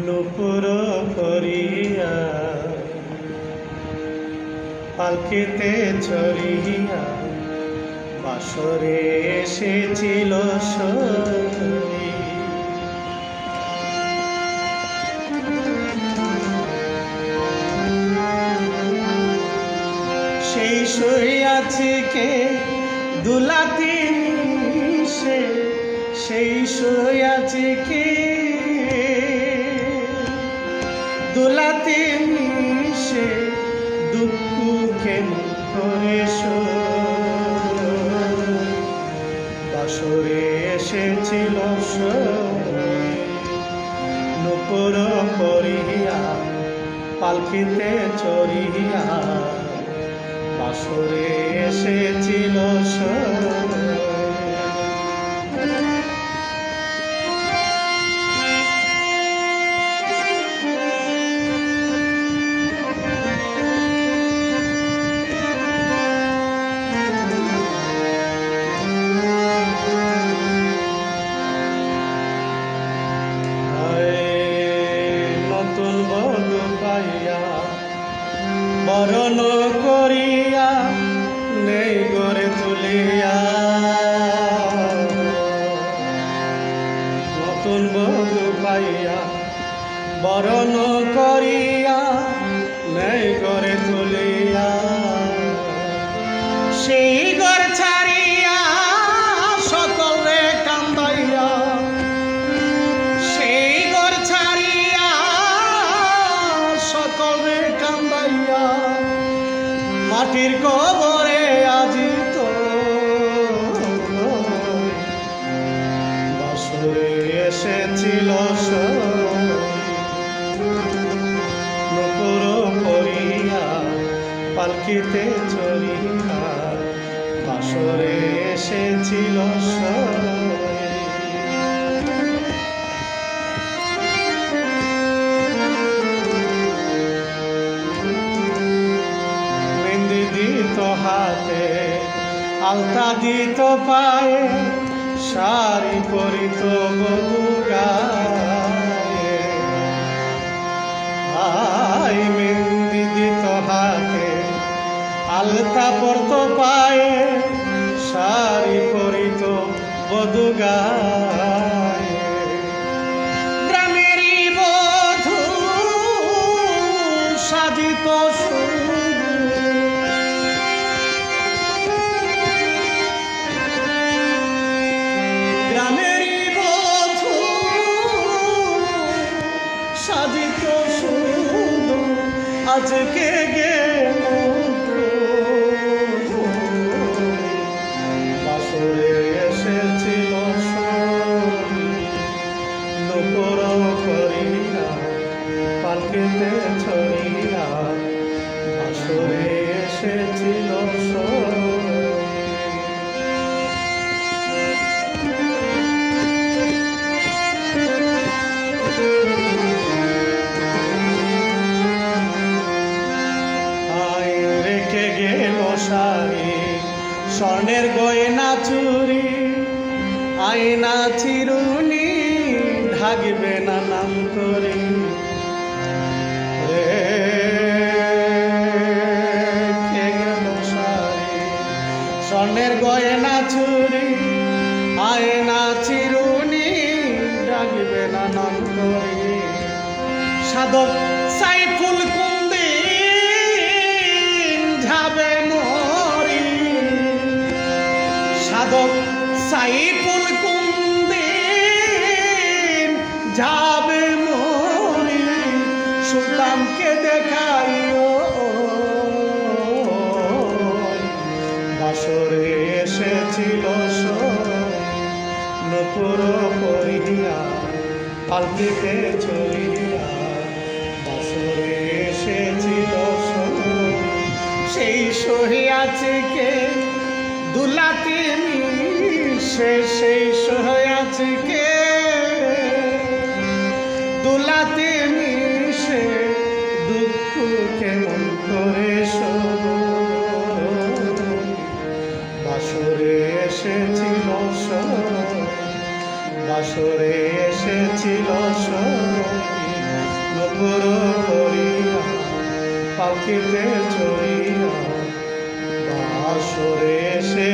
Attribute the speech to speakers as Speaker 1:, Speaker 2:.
Speaker 1: নুপুর ভরিয়া পালকিতে চড়িয়া বাসরে এসেছিল সই। সেই সই আছে কে দুলাতি মিশে, সেই সই আছে কে দুলাতি মিশে, দুঃখকে করে বাসরে এসেছিল নুপুর পরিয়া পালকিতে চড়িয়া বাসরে এসেছিল নতুন বধূ পাইয়া বরণ করিয়া নেই গড়ে তুলিয়া, নতুন বধূ পাইয়া বরণ করিয়া নেই গড়ে তুলিয়া, সেই ঘর ছাড়িয়া সকলে কান্দাইয়া, সেই ঘর ছাড়িয়া সকলে কান্দাইয়া মাটির কবরে আজিত বাসরে এসেছিল নুপুর পরিয়া পালকিতে চড়িয়া বাসরে এসেছিল মেহেন্দি দিত হাতে, আলতা দিত পায়ে, শাড়ি পরিত বধূ গায়ে। মেহেন্দি দিত হাতে, আলতা পরত পায়ে, শাড়ি পরিত বধূ গায়ে। গ্রামেরই বধূ সাজিত গ্রামেরই বধূ সাজিত শুধু আজকে গেল বাসরে এসেছিল নুপুর করিয়া পালকিতে ছড়িয়া বাসরে এসেছিল শাড়ি স্বর্ণের গয়না চুরি, আয়না চিরুনি ঢাকবে না নাম করে। স্বর্ণের গয়না চুরি, আয়না চিরুনি ঢাকবে না নাম করে। সাধক সাইফুল যাবে মরি, সাধক সাইফুল কুন্দিন যাবে মরি, সুলতানকে দেখাইও বাসরে এসেছিল নুপুর পরিয়া পালকিতে চড়িয়া বাসরে এসেছিল সেই সহি আছে কে দুলাতি মিশে, সেই সহি আছে কে দুলাতি মিশে, দুঃখ কেমন করে বাসরে এসেছিল বাসরে এসেছিল ঘুঘুর করিয়া পাখিতে চড়িয়া বাসরে এসে